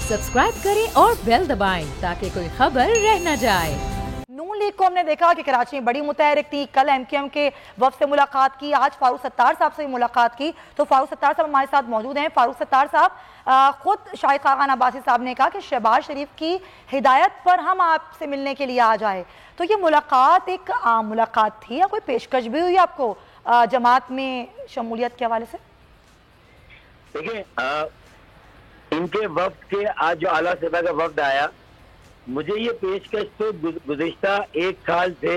Subscribe करें और bell दबाएं ताकि कोई खबर रह न जाए। नून लीग को हमने देखा कि कराची में बड़ी मुतहरिक थी, कल एमक्यूएम के वफ़द से मुलाकात की, आज फारूक सत्तार साहब से भी मुलाकात की। तो फारूक सत्तार साहब हमारे साथ मौजूद हैं। फारूक सत्तार साहब, खुद शाहिद खान अब्बासी साहब ने कहा कि शहबाज शरीफ की हिदायत पर हम आपसे मिलने के लिए आ जाए। तो ये मुलाकात एक आम मुलाकात थी या कोई पेशकश भी हुई आपको जमात में शमूलियत के हवाले से? देखिए, इनके वफ्द के आज जो आला सतह का वफ्द आया, मुझे ये पेशकश तो गुज़िश्ता एक साल से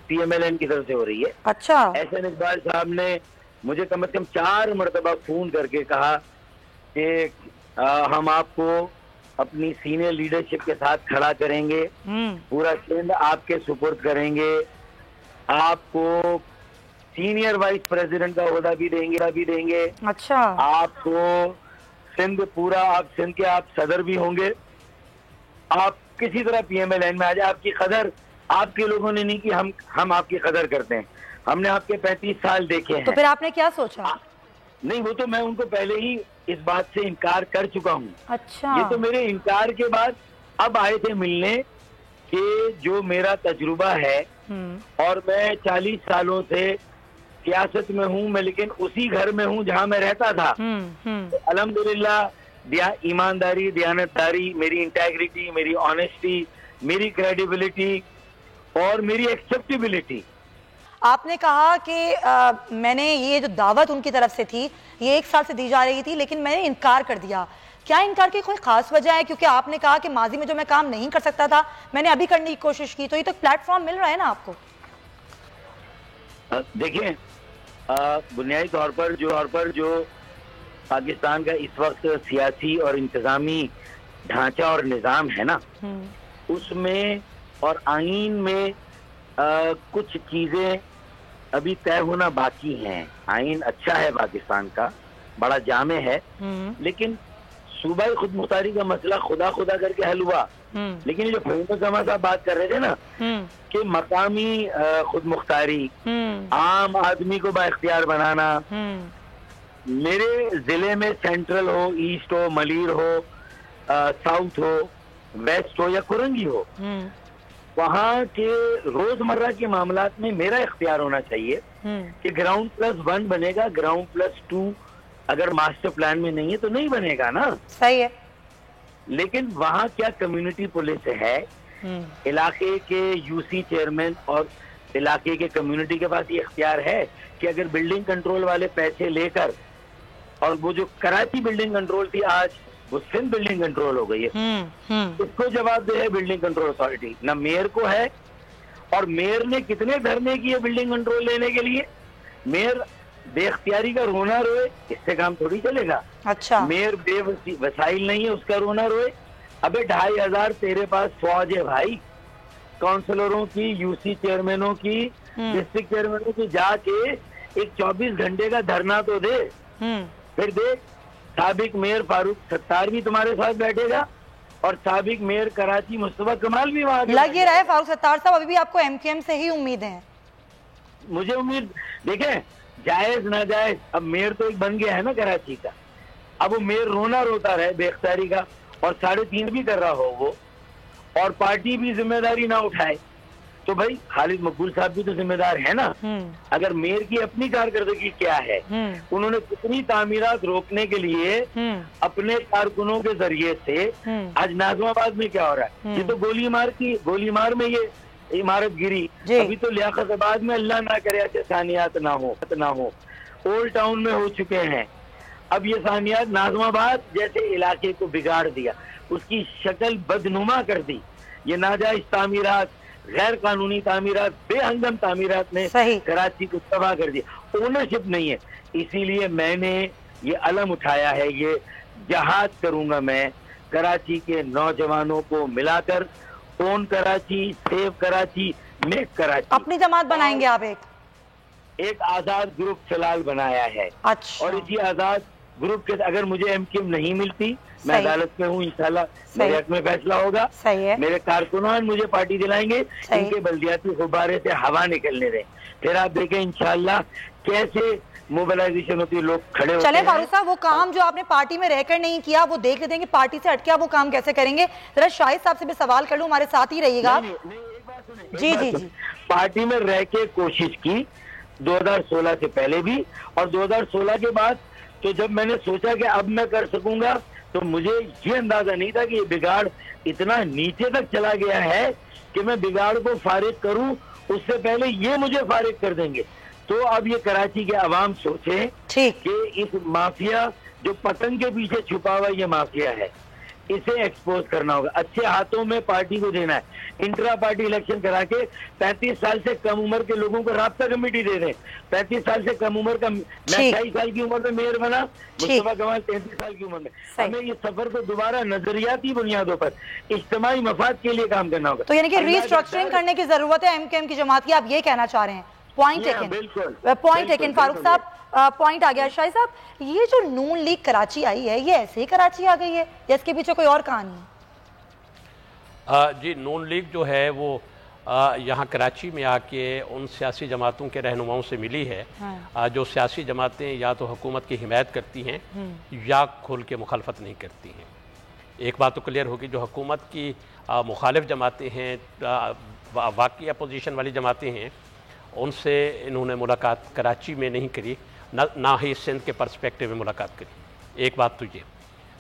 PMLN की तरफ से हो रही है। अच्छा। एहसन इकबाल साहब ने मुझे कम से कम 4 मरतबा फोन करके कहा कि हम आपको अपनी सीनियर लीडरशिप के साथ खड़ा करेंगे, पूरा सिंध आपके सुपुर्द करेंगे, आपको सीनियर वाइस प्रेसिडेंट का ओहदा भी देंगे। अच्छा। आपको सिंध पूरा, आप सिंध के आप सदर भी होंगे, आप किसी तरह PMLN में आ जाए। आपकी कदर आपके लोगों ने नहीं की, हम आपकी कदर करते हैं। हमने आपके 35 साल देखे हैं। तो फिर आपने क्या सोचा? नहीं, वो तो मैं उनको पहले ही इस बात से इनकार कर चुका हूँ। अच्छा। ये तो मेरे इनकार के बाद अब आए थे मिलने कि जो मेरा तजुर्बा है और मैं 40 सालों से सियासत में हूँ मैं, लेकिन उसी घर में हूँ जहाँ मैं रहता था। तो अल्हम्दुलिल्लाह ईमानदारी, दयानतदारी, मेरी इंटेग्रिटी, मेरी ऑनेस्टी, मेरी क्रेडिबिलिटी और मेरी एक्सेप्टेबिलिटी। आपने कहा कि मैंने ये जो दावत उनकी तरफ से थी ये 1 साल से दी जा रही थी, लेकिन मैंने इनकार कर दिया। क्या इनकार की कोई खास वजह है? क्योंकि आपने कहा कि माजी में जो मैं काम नहीं कर सकता था मैंने अभी करने की कोशिश की, तो ये तो प्लेटफॉर्म मिल रहा है ना आपको। देखिए, बुनियादी तौर पर जो पाकिस्तान का इस वक्त सियासी और इंतजामी ढांचा और निज़ाम है ना, उसमें और आईन में कुछ चीज़ें अभी तय होना बाकी हैं। आईन अच्छा है पाकिस्तान का, बड़ा जामे है, लेकिन सूबाई खुद मुख्तारी का मसला खुदा करके हल हुआ। लेकिन जो फहीम जमा साहब बात कर रहे थे ना कि मकामी खुद मुख्तारी, आम आदमी को बाइख्तियार बनाना, मेरे जिले में सेंट्रल हो, ईस्ट हो, मलीर हो, साउथ हो, वेस्ट हो या कुरंगी हो, वहाँ के रोजमर्रा के मामलात में मेरा इख्तियार होना चाहिए कि ग्राउंड +1 बनेगा, ग्राउंड +2 अगर मास्टर प्लान में नहीं है तो नहीं बनेगा ना। सही है। लेकिन वहाँ क्या कम्युनिटी पुलिस है, इलाके के UC चेयरमैन और इलाके के कम्युनिटी के पास ये इख्तियार है कि अगर बिल्डिंग कंट्रोल वाले पैसे लेकर, और वो जो कराची बिल्डिंग कंट्रोल थी आज वो सिंध बिल्डिंग कंट्रोल हो गई है, इसको जवाबदेह है बिल्डिंग कंट्रोल अथॉरिटी, ना मेयर को है। और मेयर ने कितने धरने किए बिल्डिंग कंट्रोल लेने के लिए? मेयर बेख्तियारी का रोना रोए, इससे काम थोड़ी चलेगा। अच्छा। मेयर बेवसाइल नहीं है, उसका रोना रोए। अबे 2500 तेरे पास फौज है भाई, काउंसलरों की, UC चेयरमैनों की, डिस्ट्रिक्ट चेयरमैनों की, जाके एक 24 घंटे का धरना तो दे। फिर देख, साबिक मेयर फारूक सत्तार भी तुम्हारे साथ बैठेगा और साबिक मेयर कराची मुस्तफा कमाल भी वहां लग ये रहा है। फारूक सत्तार साहब, अभी भी आपको MQM से ही उम्मीद है? मुझे उम्मीद, देखें, जायज ना जायज, अब मेयर तो एक बन गया है ना कराची का। अब वो मेयर रोना रोता रहे बेख्तियारी का और 3.5 भी कर रहा हो वो, और पार्टी भी जिम्मेदारी ना उठाए, तो भाई खालिद मकबूल साहब भी तो जिम्मेदार है ना। अगर मेयर की अपनी कारकर्दगी क्या है, उन्होंने कितनी तामीरात रोकने के लिए अपने कारकुनों के जरिए से, आज नाज़िमाबाद में क्या हो रहा है, ये तो गोलीमार में ये इमारत गिरी, अभी तो लियाकताबाद में अल्लाह ना करे ऐसे सानियात ना हो, ओल्ड टाउन में हो चुके हैं। अब ये सानियात नाज़िमाबाद जैसे इलाके को बिगाड़ दिया, उसकी शक्ल बदनुमा कर दी। ये नाजायज तामीरात, गैर कानूनी तामीरात, बेहंगम तामीरात ने कराची को तबाह कर दिया। ओनरशिप नहीं है, इसीलिए मैंने ये अलम उठाया है, ये जहाद करूंगा मैं कराची के नौजवानों को मिलाकर, own Karachi, save Karachi, make Karachi. अपनी जमात बनाएंगे आप? एक आजाद ग्रुप फिलहाल बनाया है। अच्छा। और इसी आजाद ग्रुप के अगर मुझे MQM नहीं मिलती, मैं अदालत में हूँ, इंशाल्लाह मेरे हक में फैसला होगा। सही है। मेरे कारकुनान मुझे पार्टी दिलाएंगे, इनके बल्दियाती गुब्बारे से हवा निकलने दें, फिर आप देखें इंशाल्लाह कैसे मोबिलाइजेशन होती है, लोग खड़े होते चले हैं। फारूक साहब, वो काम जो आपने पार्टी में रहकर नहीं किया वो देख लेते हैं कि पार्टी से हटके आप वो काम कैसे करेंगे। जरा शाहिद साहब से भी सवाल कर लूं, हमारे साथ ही रहिएगा आप। एक बात सुनिए, जी एक बात जी सुनिए। जी। पार्टी में रह के कोशिश की 2016 से पहले भी, और 2016 के बाद। तो जब मैंने सोचा कि अब मैं कर सकूंगा, तो मुझे ये अंदाजा नहीं था कि ये बिगाड़ इतना नीचे तक चला गया है कि मैं बिगाड़ को फारिग करूं, उससे पहले ये मुझे फारिग कर देंगे। तो अब ये कराची के अवाम सोचे ठीक कि इस माफिया जो पतंग के पीछे छुपा हुआ ये माफिया है, इसे एक्सपोज करना होगा, अच्छे हाथों में पार्टी को देना है। इंट्रा पार्टी इलेक्शन करा के 35 साल से कम उम्र के लोगों को राब्ता कमेटी दे दें। 35 साल से कम उम्र का, मैं 28 साल की उम्र में मेयर बना, मुस्तफा कमाल 33 साल की उम्र में। हमें इस सफर को दोबारा नजरियाती बुनियादों पर इज्तिमाई मफाद के लिए काम करना होगा। तो यानी कि रीस्ट्रक्चरिंग करने की जरूरत है एमकेएम की जमात की, आप ये कहना चाह रहे हैं। पॉइंट टेकन, बिल्कुल पॉइंट टेकन फारूक साहब, पॉइंट आ गया। शाहिद साहब, ये जो नून लीग कराची आई है, ये ऐसे ही कराची आ गई है या इसके पीछे कोई और कहानी है? जी, नून लीग जो है वो यहाँ कराची में आके उन सियासी जमातों के रहनुमाओं से मिली है। जो सियासी जमातें या तो हुकूमत की हिमायत करती हैं या खुल के मुखालफत नहीं करती हैं। एक बात तो क्लियर होगी, जो हुकूमत की मुखालिफ जमातें हैं, वाकई अपोजिशन वाली जमातें हैं, उनसे इन्होंने मुलाकात कराची में नहीं करी, ना ही सिंध के पर्सपेक्टिव में मुलाकात करी। एक बात तो ये।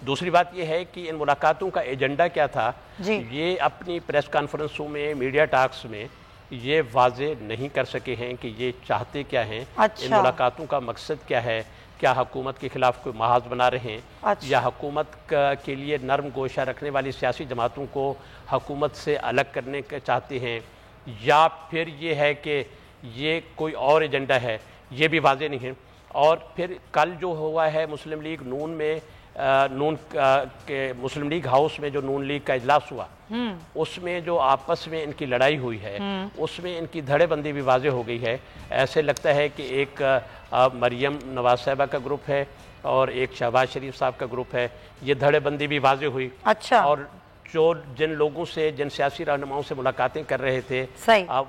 दूसरी बात ये है कि इन मुलाकातों का एजेंडा क्या था, ये अपनी प्रेस कॉन्फ्रेंसों में, मीडिया टॉक्स में ये वाजे नहीं कर सके हैं कि ये चाहते क्या हैं। इन मुलाकातों का मकसद क्या है, क्या हुकूमत के खिलाफ कोई महाज बना रहे हैं या हुकूमत के लिए नरम गोशा रखने वाली सियासी जमातों को हुकूमत से अलग करने का चाहते हैं, या फिर ये है कि ये कोई और एजेंडा है, ये भी वाज़ेह नहीं है। और फिर कल जो हुआ है मुस्लिम लीग नून में, के मुस्लिम लीग हाउस में जो नून लीग का इजलास हुआ, उसमें जो आपस में इनकी लड़ाई हुई है, उसमें इनकी धड़ेबंदी भी वाज़ेह हो गई है। ऐसे लगता है कि एक मरियम नवाज साहिबा का ग्रुप है और एक शहबाज शरीफ साहब का ग्रुप है, ये धड़ेबंदी भी वाज़ेह हुई। और जो जिन लोगों से, जिन सियासी रहनुमाओं से मुलाकातें कर रहे थे,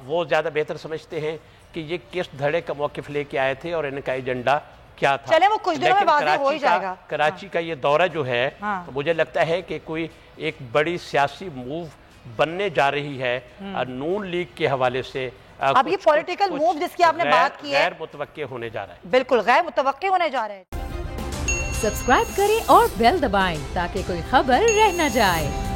वो ज़्यादा बेहतर समझते हैं कि ये किस धड़े का मौक़िफ़ लेके आए थे और इनका एजेंडा क्या था। चले वो कुछ दिनों में वाज़ेह हो ही जाएगा। कराची का ये दौरा जो है, तो मुझे लगता है कि कोई एक बड़ी सियासी मूव बनने जा रही है नून लीग के हवाले से। अब ये पॉलिटिकल मूव जिसकी आपने बात की है, गैर मुतवक्के होने जा रहा है। बिल्कुल गैर मुतवक्के होने जा रहा है। सब्सक्राइब करें और बेल दबाएं ताकि कोई खबर रह न जाए।